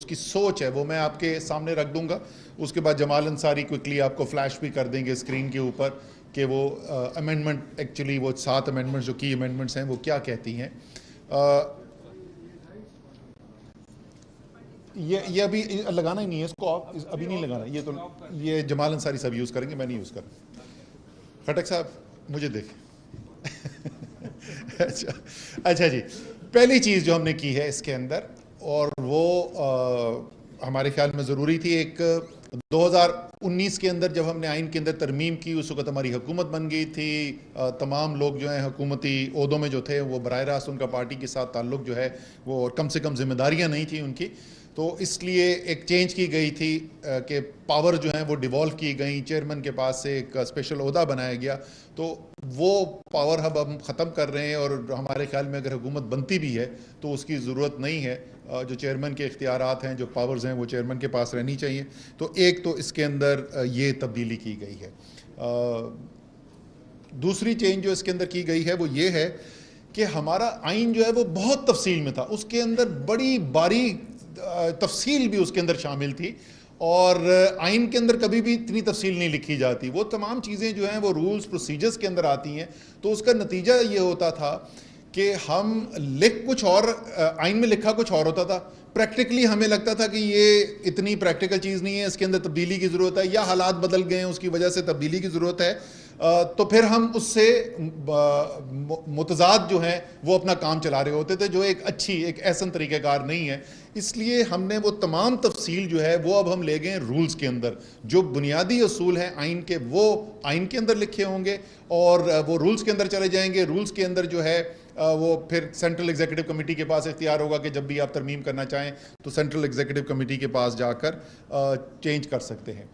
کی سوچ ہے وہ میں آپ کے سامنے رکھ دوں گا. اس کے بعد جمال انصاری کوئکلی آپ کو فلیش بھی کر دیں گے اسکرین کے اوپر کہ وہ امینڈمنٹ ایکچولی وہ 7 امینڈمنٹس جو کی امینڈمنٹس ہیں وہ کیا کہتی ہیں. یہ ابھی لگانا ہی نہیں ہے اس کو, ابھی نہیں لگانا, یہ تو یہ جمال انصاری صاحب یوز کریں گے, میں نہیں یوز کروں. خٹک صاحب مجھے دیکھیں. اچھا جی, پہلی چیز جو ہم نے کی ہے اس کے اندر, اور وہ ہمارے خیال میں ضروری تھی, ایک 2019 کے اندر جب ہم نے آئین کے اندر ترمیم کی, اس وقت ہماری حکومت بن گئی تھی, تمام لوگ جو ہیں حکومتی عہدوں میں جو تھے وہ براہ راست ان کا پارٹی کے ساتھ تعلق جو ہے وہ کم سے کم ذمہ داریاں نہیں تھیں ان کی, تو اس لیے ایک چینج کی گئی تھی کہ پاور جو ہیں وہ ڈیوالو کی گئیں, چیئرمین کے پاس سے ایک اسپیشل عہدہ بنایا گیا, تو وہ پاور اب ہم ختم کر رہے ہیں, اور ہمارے خیال میں اگر حکومت بنتی بھی ہے تو اس کی ضرورت نہیں ہے, جو چیئرمین کے اختیارات ہیں, جو پاورز ہیں وہ چیئرمین کے پاس رہنی چاہیے. تو ایک تو اس کے اندر یہ تبدیلی کی گئی ہے. دوسری چینج جو اس کے اندر کی گئی ہے وہ یہ ہے کہ ہمارا آئین جو ہے وہ بہت تفصیل میں تھا, اس کے اندر بڑی باریک تفصیل بھی اس کے اندر شامل تھی, اور آئین کے اندر کبھی بھی اتنی تفصیل نہیں لکھی جاتی. وہ تمام چیزیں جو ہیں وہ رولز پروسیجرز کے اندر آتی ہیں, تو اس کا نتیجہ یہ ہوتا تھا کہ ہم لکھ کچھ اور, آئین میں لکھا کچھ اور ہوتا تھا, پریکٹیکلی ہمیں لگتا تھا کہ یہ اتنی پریکٹیکل چیز نہیں ہے, اس کے اندر تبدیلی کی ضرورت ہے, یا حالات بدل گئے ہیں اس کی وجہ سے تبدیلی کی ضرورت ہے, تو پھر ہم اس سے متضاد جو ہیں وہ اپنا کام چلا رہے ہوتے تھے, جو ایک اچھی ایک احسن طریقہ کار نہیں ہے. اس لیے ہم نے وہ تمام تفصیل جو ہے وہ اب ہم لے گئے رولز کے اندر, جو بنیادی اصول ہیں آئین کے وہ آئین کے اندر لکھے ہوں گے, اور وہ رولز کے اندر چلے جائیں گے. رولز کے اندر جو ہے وہ پھر سینٹرل ایگزیکٹو کمیٹی کے پاس اختیار ہوگا کہ جب بھی آپ ترمیم کرنا چاہیں تو سینٹرل ایگزیکٹو کمیٹی کے پاس جا کر چینج کر سکتے ہیں.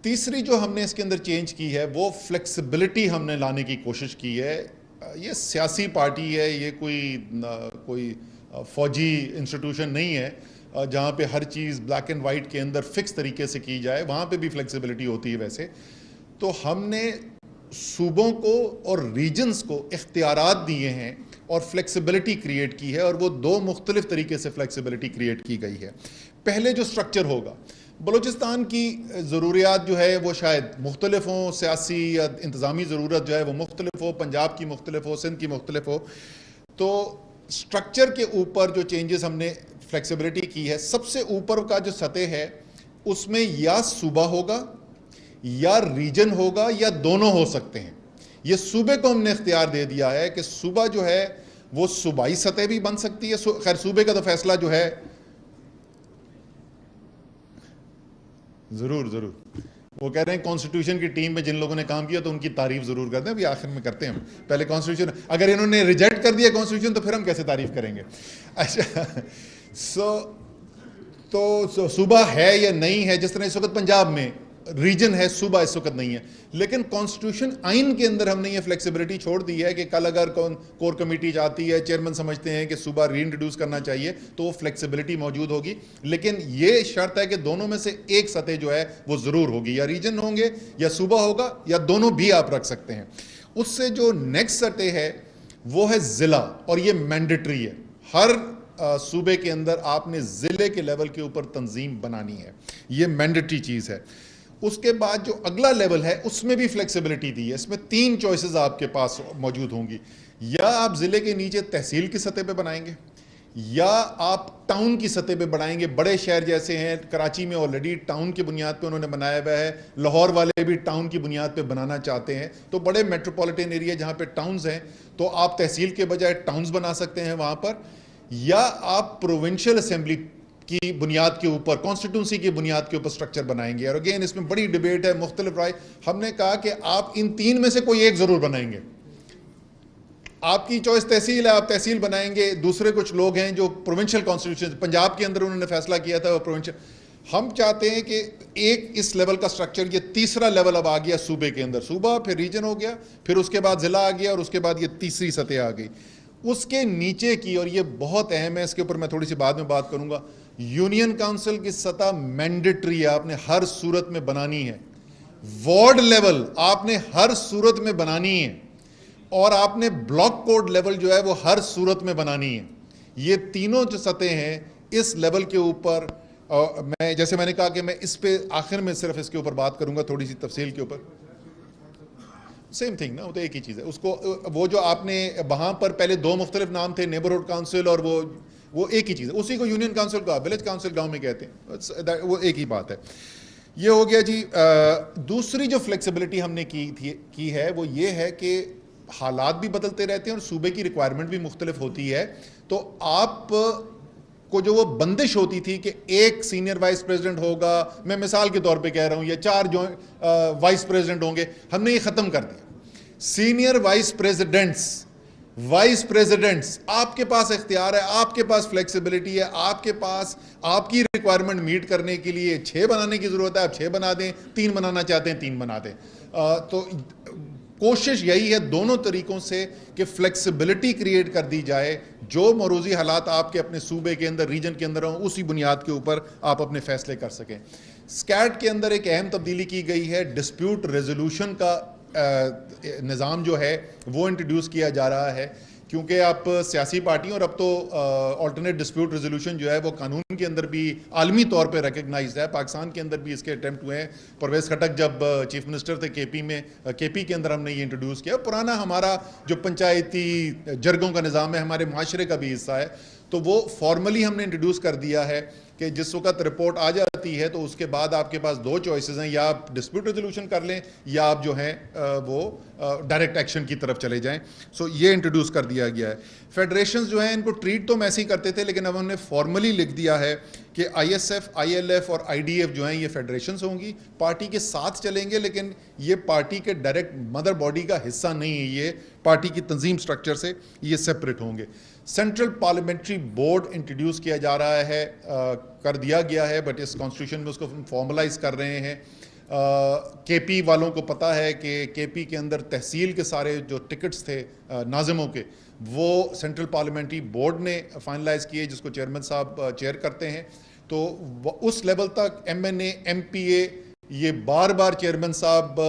تیسری جو ہم نے اس کے اندر چینج کی ہے وہ فلیکسیبلٹی ہم نے لانے کی کوشش کی ہے. یہ سیاسی پارٹی ہے, یہ کوئی فوجی انسٹیٹیوشن نہیں ہے جہاں پہ ہر چیز بلیک اینڈ وائٹ کے اندر فکس طریقے سے کی جائے, وہاں پہ بھی فلیکسیبلٹی ہوتی ہے ویسے. تو ہم نے صوبوں کو اور ریجنز کو اختیارات دیے ہیں اور فلیکسیبلٹی کریٹ کی ہے, اور وہ 2 مختلف طریقے سے فلیکسیبلٹی کریٹ کی گئی ہے. پہلے جو سٹرکچر ہوگا, بلوچستان کی ضروریات جو ہے وہ شاید مختلف ہوں, سیاسی یا انتظامی ضرورت جو ہے وہ مختلف ہو, پنجاب کی مختلف ہو, سندھ کی مختلف ہو, تو سٹرکچر کے اوپر جو چینجز ہم نے فلیکسیبلٹی کی ہے, سب سے اوپر کا جو سطح ہے اس میں یا صوبہ ہوگا یا ریجن ہوگا یا دونوں ہو سکتے ہیں. یہ صوبے کو ہم نے اختیار دے دیا ہے کہ صوبہ جو ہے وہ صوبائی سطح بھی بن سکتی ہے. خیر صوبے کا تو فیصلہ جو ہے ضرور وہ کہہ رہے ہیں کانسٹیٹیوشن کی ٹیم میں جن لوگوں نے کام کیا تو ان کی تعریف ضرور کرتے ہیں, ابھی آخر میں کرتے ہیں. پہلے کانسٹیٹیوشن, اگر انہوں نے ریجیکٹ کر دیا کانسٹیٹیوشن تو پھر ہم کیسے تعریف کریں گے. اچھا, تو صوبہ ہے یا نہیں ہے, جس طرح اس وقت پنجاب میں ریجن ہے, صوبہ اس وقت نہیں ہے, لیکن کانسٹیٹیوشن آئین کے اندر ہم نے یہ فلیکسیبلٹی چھوڑ دی ہے کہ کل اگر کور کمیٹی جاتی ہے, چیئرمین سمجھتے ہیں کہ صوبہ ری انٹروڈیوس کرنا چاہیے, تو وہ فلیکسیبلٹی موجود ہوگی, لیکن یہ شرط ہے کہ دونوں میں سے ایک سطح جو ہے وہ ضرور ہوگی, یا ریجن ہوں گے یا صوبہ ہوگا, یا دونوں بھی آپ رکھ سکتے ہیں. اس سے جو نیکسٹ سطح ہے وہ ہے ضلع, اور یہ مینڈیٹری ہے. ہر صوبے کے اندر آپ نے ضلع کے لیول کے اوپر تنظیم بنانی ہے, یہ مینڈیٹری چیز ہے. اس کے بعد جو اگلا لیول ہے اس میں بھی فلیکسیبلٹی دی ہے. اس میں 3 چوائسز آپ کے پاس موجود ہوں گی, یا آپ ضلع کے نیچے تحصیل کی سطح پہ بنائیں گے, یا آپ ٹاؤن کی سطح پہ بنائیں گے. بڑے شہر جیسے ہیں, کراچی میں آلریڈی ٹاؤن کی بنیاد پہ انہوں نے بنایا ہوا ہے, لاہور والے بھی ٹاؤن کی بنیاد پہ بنانا چاہتے ہیں, تو بڑے میٹروپولیٹن ایریا جہاں پہ ٹاؤنز ہیں تو آپ تحصیل کے بجائے ٹاؤنز بنا سکتے ہیں وہاں پر, یا آپ پروونشل اسمبلی کی بنیاد کے اوپر, کانسٹیٹیونسی کی بنیاد کے اوپر سٹرکچر بنائیں گے. اور اگین اس میں بڑی ڈیبیٹ ہے, مختلف رائے. ہم نے کہا کہ آپ ان 3 میں سے کوئی ایک ضرور بنائیں گے. آپ کی چوائس تحصیل ہے, آپ تحصیل بنائیں گے. دوسرے کچھ لوگ ہیں جو پروونشل کانسٹیٹیوشن, پنجاب کے اندر انہوں نے فیصلہ کیا تھا وہ پروونشل. ہم چاہتے ہیں کہ ایک اس لیول کا سٹرکچر, یہ تیسرا لیول اب آ گیا صوبے کے اندر, صوبہ پھر ریجن ہو گیا, پھر اس کے بعد ضلع آ گیا, اور اس کے بعد یہ تیسری سطح آ گئی. اس کے نیچے کی, اور یہ بہت اہم ہے, اس کے اوپر میں تھوڑی سی بعد میں بات کروں گا, یونین کاؤنسل کی سطح مینڈیٹری ہے, آپ نے ہر صورت میں بنانی ہے. وارڈ لیول آپ نے ہر صورت میں بنانی ہے, اور آپ نے بلاک کوڈ لیول جو ہے وہ ہر صورت میں بنانی ہے. یہ تینوں جو سطح ہیں اس لیول کے اوپر میں جیسے میں نے کہا کہ میں اس پہ آخر میں صرف اس کے اوپر بات کروں گا تھوڑی سی تفصیل کے اوپر. سیم تھنگ نا, وہ تو ایک ہی چیز ہے. اس کو وہ جو آپ نے وہاں پر پہلے دو مختلف نام تھے, نیبرہڈ کاؤنسل اور وہ ایک ہی چیز ہے. اسی کو یونین کاؤنسل کا ولیج کاؤنسل گاؤں میں کہتے ہیں, وہ ایک ہی بات ہے. یہ ہو گیا جی. دوسری جو فلیکسیبلٹی ہم نے کی ہے وہ یہ ہے کہ حالات بھی بدلتے رہتے ہیں اور صوبے کی ریکوائرمنٹ بھی مختلف ہوتی ہے. تو آپ کو جو وہ بندش ہوتی تھی کہ ایک سینئر وائس پریزیڈنٹ ہوگا, میں مثال کے طور پہ کہہ رہا ہوں, یا 4 جو وائس پریزیڈنٹ ہوں گے, ہم نے یہ ختم کر دیا. سینئر وائس پریزیڈنٹس آپ کے پاس اختیار ہے, آپ کے پاس فلیکسیبلٹی ہے, آپ کے پاس آپ کی ریکوائرمنٹ میٹ کرنے کے لیے 6 بنانے کی ضرورت ہے, آپ 6 بنا دیں, 3 بنانا چاہتے ہیں 3 بنا دیں. تو کوشش یہی ہے دونوں طریقوں سے کہ فلیکسیبلٹی کریٹ کر دی جائے, جو موروثی حالات آپ کے اپنے صوبے کے اندر, ریجن کے اندر ہوں, اسی بنیاد کے اوپر آپ اپنے فیصلے کر سکیں. اسکیٹ کے اندر ایک اہم تبدیلی کی گئی ہے, ڈسپیوٹ ریزولوشن کا نظام جو ہے وہ انٹروڈیوس کیا جا رہا ہے, کیونکہ آپ سیاسی پارٹیوں, اور اب تو آلٹرنیٹ ڈسپیوٹ ریزولوشن جو ہے وہ قانون کے اندر بھی عالمی طور پہ ریکگنائزڈ ہے. پاکستان کے اندر بھی اس کے اٹیمپٹ ہوئے ہیں. پرویز خٹک جب چیف منسٹر تھے کے پی کے اندر ہم نے یہ انٹروڈیوس کیا. پرانا ہمارا جو پنچایتی جرگوں کا نظام ہے ہمارے معاشرے کا بھی حصہ ہے, تو وہ فارملی ہم نے انٹروڈیوس کر دیا ہے کہ جس وقت رپورٹ آ جاتی ہے تو اس کے بعد آپ کے پاس 2 چوائسیز ہیں, یا آپ ڈسپیوٹ ریزولوشن کر لیں یا آپ جو ہیں وہ ڈائریکٹ ایکشن کی طرف چلے جائیں. سو یہ انٹروڈیوس کر دیا گیا ہے. فیڈریشنز جو ہیں ان کو ٹریٹ تو ایسے ہی کرتے تھے, لیکن اب ہم نے فارملی لکھ دیا ہے کہ I S F, I L F اور آئی ڈی ایف جو ہیں یہ فیڈریشنز ہوں گی, پارٹی کے ساتھ چلیں گے, لیکن یہ پارٹی کے ڈائریکٹ مدر باڈی کا حصہ نہیں ہے, یہ پارٹی کی تنظیم سٹرکچر سے یہ سپریٹ ہوں گے. سینٹرل پارلیمنٹری بورڈ انٹروڈیوس کیا جا رہا ہے, کر دیا گیا ہے, بٹ اس کانسٹیٹیوشن میں اس کو فارملائز کر رہے ہیں. کے پی والوں کو پتہ ہے کہ کے پی کے اندر تحصیل کے سارے جو ٹکٹس تھے ناظموں کے, وہ سینٹرل پارلیمنٹری بورڈ نے فائنلائز کیے, جس کو چیئرمین صاحب چیئر کرتے ہیں. تو اس لیول تک ایم این اے, ایم پی اے, یہ بار بار چیئرمین صاحب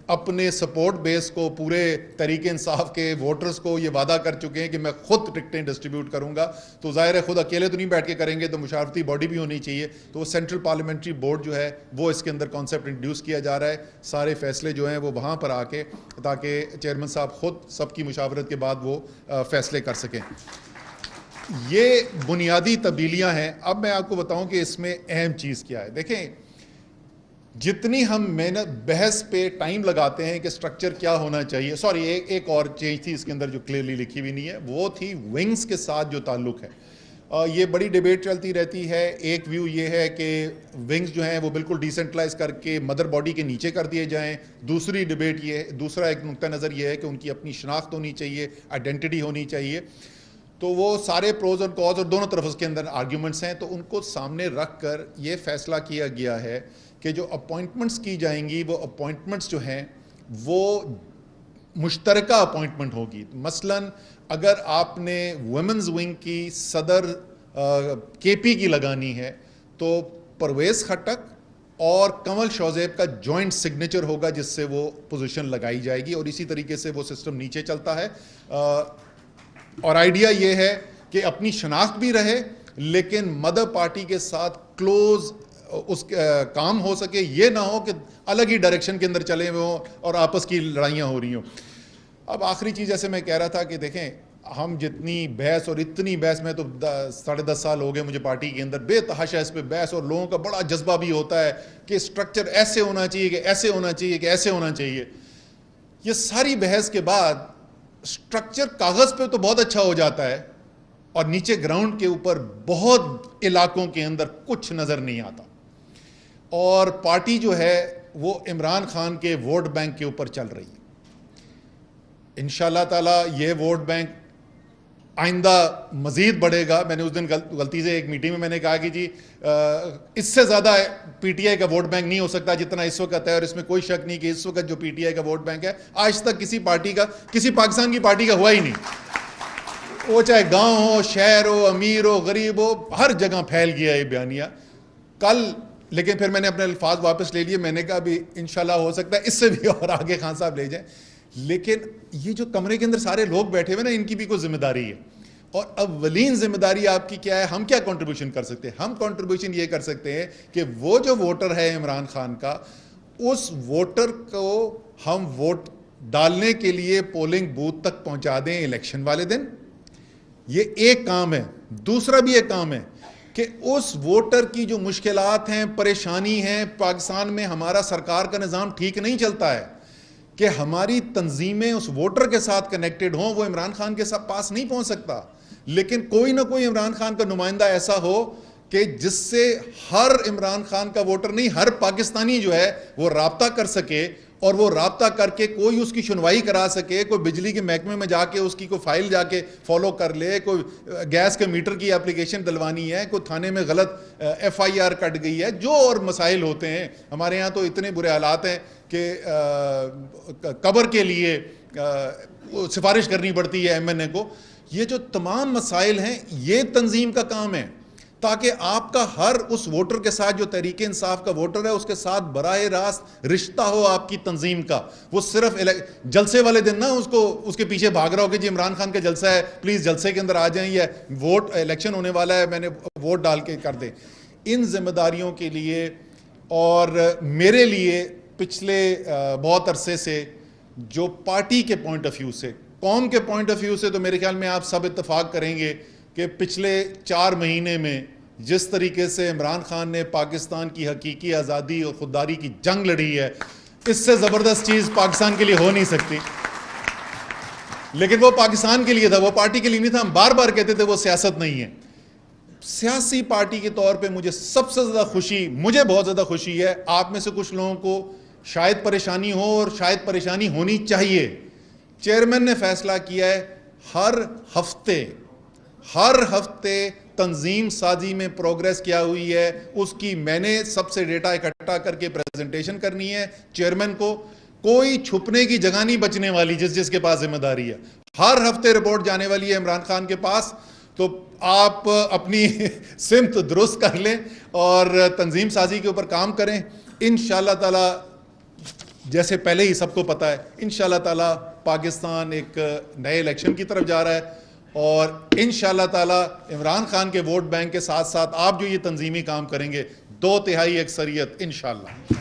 اپنے سپورٹ بیس کو, پورے تحریک انصاف کے ووٹرز کو یہ وعدہ کر چکے ہیں کہ میں خود ٹکٹیں ڈسٹریبیوٹ کروں گا. تو ظاہر ہے خود اکیلے تو نہیں بیٹھ کے کریں گے, تو مشاورتی باڈی بھی ہونی چاہیے. تو وہ سینٹرل پارلیمنٹری بورڈ جو ہے وہ اس کے اندر کانسیپٹ انٹروڈیوس کیا جا رہا ہے. سارے فیصلے جو ہیں وہ وہاں پر آ کے, تاکہ چیئرمین صاحب خود سب کی مشاورت کے بعد وہ فیصلے کر سکیں. یہ بنیادی تبدیلیاں ہیں. اب میں آپ کو بتاؤں کہ اس میں اہم چیز کیا ہے. دیکھیں, جتنی ہم محنت بحث پہ ٹائم لگاتے ہیں کہ سٹرکچر کیا ہونا چاہیے, سوری ایک اور چینج تھی اس کے اندر جو کلیئرلی لکھی ہوئی نہیں ہے, وہ تھی ونگز کے ساتھ جو تعلق ہے. یہ بڑی ڈیبیٹ چلتی رہتی ہے. ایک ویو یہ ہے کہ ونگز جو ہیں وہ بالکل ڈیسنٹرلائز کر کے مدر باڈی کے نیچے کر دیے جائیں. دوسری ڈیبیٹ یہ, دوسرا ایک نقطہ نظر یہ ہے کہ ان کی اپنی شناخت ہونی چاہیے, آئیڈینٹی ہونی چاہیے. تو وہ سارے پروز اور کاز اور دونوں طرف اس کے اندر آرگیومنٹس ہیں. تو ان کو سامنے رکھ کر یہ فیصلہ کیا گیا ہے کہ جو اپوائنٹمنٹس کی جائیں گی, وہ اپوائنٹمنٹس جو ہیں وہ مشترکہ اپوائنٹمنٹ ہوگی. مثلاً اگر آپ نے ویمنز ونگ کی صدر کے پی کی لگانی ہے, تو پرویز خٹک اور کنول شوزیب کا جوائنٹ سگنیچر ہوگا جس سے وہ پوزیشن لگائی جائے گی, اور اسی طریقے سے وہ سسٹم نیچے چلتا ہے. اور آئیڈیا یہ ہے کہ اپنی شناخت بھی رہے, لیکن مدر پارٹی کے ساتھ کلوز اس کام ہو سکے. یہ نہ ہو کہ الگ ہی ڈائریکشن کے اندر چلے ہوئے ہوں اور آپس کی لڑائیاں ہو رہی ہوں. اب آخری چیز جیسے میں کہہ رہا تھا کہ دیکھیں, ہم جتنی بحث, اور اتنی بحث, میں تو 10.5 سال ہو گئے مجھے پارٹی کے اندر, بے تحاشا اس پہ بحث, اور لوگوں کا بڑا جذبہ بھی ہوتا ہے کہ اسٹرکچر ایسے ہونا چاہیے, کہ ایسے ہونا چاہیے, کہ ایسے ہونا چاہیے. یہ ساری بحث کے بعد اسٹرکچر کاغذ پہ تو بہت اچھا ہو جاتا ہے, اور نیچے گراؤنڈ کے اوپر بہت علاقوں کے اندر کچھ نظر نہیں آتا. اور پارٹی جو ہے وہ عمران خان کے ووٹ بینک کے اوپر چل رہی ہے. انشاءاللہ تعالی یہ ووٹ بینک آئندہ مزید بڑھے گا. میں نے اس دن غلطی سے ایک میٹنگ میں میں نے کہا کہ جی اس سے زیادہ پی ٹی آئی کا ووٹ بینک نہیں ہو سکتا جتنا اس وقت ہے, اور اس میں کوئی شک نہیں کہ اس وقت جو پی ٹی آئی کا ووٹ بینک ہے آج تک کسی پارٹی کا, کسی پاکستان کی پارٹی کا ہوا ہی نہیں. وہ چاہے گاؤں ہو, شہر ہو, امیر ہو, غریب ہو, ہر جگہ پھیل گیا یہ بیانیہ. کل لیکن پھر میں نے اپنے الفاظ واپس لے لیے. میں نے کہا بھی انشاءاللہ ہو سکتا ہے اس سے بھی اور آگے خان صاحب لے جائیں, لیکن یہ جو کمرے کے اندر سارے لوگ بیٹھے ہوئے نا, ان کی بھی کوئی ذمہ داری ہے. اور اولین ذمہ داری آپ کی کیا ہے؟ ہم کیا کنٹریبیوشن کر سکتے ہیں؟ ہم کنٹریبیوشن یہ کر سکتے ہیں کہ وہ جو ووٹر ہے عمران خان کا، اس ووٹر کو ہم ووٹ ڈالنے کے لیے پولنگ بوتھ تک پہنچا دیں الیکشن والے دن. یہ ایک کام ہے. دوسرا بھی ایک کام ہے کہ اس ووٹر کی جو مشکلات ہیں، پریشانی ہیں، پاکستان میں ہمارا سرکار کا نظام ٹھیک نہیں چلتا ہے، کہ ہماری تنظیمیں اس ووٹر کے ساتھ کنیکٹڈ ہوں. وہ عمران خان کے ساتھ پاس نہیں پہنچ سکتا، لیکن کوئی نہ کوئی عمران خان کا نمائندہ ایسا ہو کہ جس سے ہر عمران خان کا ووٹر نہیں، ہر پاکستانی جو ہے وہ رابطہ کر سکے، اور وہ رابطہ کر کے کوئی اس کی سنوائی کرا سکے، کوئی بجلی کے محکمے میں جا کے اس کی کوئی فائل جا کے فالو کر لے، کوئی گیس کے میٹر کی اپلیکیشن ڈلوانی ہے، کوئی تھانے میں غلط ایف آئی آر کٹ گئی ہے، جو اور مسائل ہوتے ہیں. ہمارے ہاں تو اتنے برے حالات ہیں کہ قبر کے لیے سفارش کرنی پڑتی ہے ایم این اے کو. یہ جو تمام مسائل ہیں، یہ تنظیم کا کام ہے، تاکہ آپ کا ہر اس ووٹر کے ساتھ جو تحریک انصاف کا ووٹر ہے اس کے ساتھ براہ راست رشتہ ہو آپ کی تنظیم کا. وہ صرف جلسے والے دن نہ اس کے پیچھے بھاگ رہا ہو کہ جی عمران خان کا جلسہ ہے، پلیز جلسے کے اندر آ جائیں، یا ووٹ الیکشن ہونے والا ہے، میں نے ووٹ ڈال کے کر دیں. ان ذمہ داریوں کے لیے اور میرے لیے پچھلے بہت عرصے سے جو پارٹی کے پوائنٹ آف ویو سے، قوم کے پوائنٹ آف ویو سے، تو میرے خیال میں آپ سب اتفاق کریں گے کہ پچھلے 4 مہینے میں جس طریقے سے عمران خان نے پاکستان کی حقیقی آزادی اور خودداری کی جنگ لڑی ہے، اس سے زبردست چیز پاکستان کے لیے ہو نہیں سکتی. لیکن وہ پاکستان کے لیے تھا، وہ پارٹی کے لیے نہیں تھا. ہم بار بار کہتے تھے وہ سیاست نہیں ہے. سیاسی پارٹی کے طور پہ مجھے سب سے زیادہ خوشی، مجھے بہت زیادہ خوشی ہے، آپ میں سے کچھ لوگوں کو شاید پریشانی ہو اور شاید پریشانی ہونی چاہیے، چیئرمین نے فیصلہ کیا ہے ہر ہفتے تنظیم سازی میں پروگریس کیا ہوئی ہے، اس کی میں نے سب سے ڈیٹا اکٹھا کر کے پریزنٹیشن کرنی ہے چیئرمین کو. کوئی چھپنے کی جگہ نہیں بچنے والی، جس کے پاس ذمہ داری ہے. ہر ہفتے رپورٹ جانے والی ہے عمران خان کے پاس. تو آپ اپنی سمت درست کر لیں اور تنظیم سازی کے اوپر کام کریں. انشاءاللہ تعالی، جیسے پہلے ہی سب کو پتا ہے، انشاءاللہ تعالی پاکستان ایک نئے الیکشن کی طرف جا رہا ہے، اور انشاءاللہ تعالی عمران خان کے ووٹ بینک کے ساتھ ساتھ آپ جو یہ تنظیمی کام کریں گے، 2/3 اکثریت انشاءاللہ.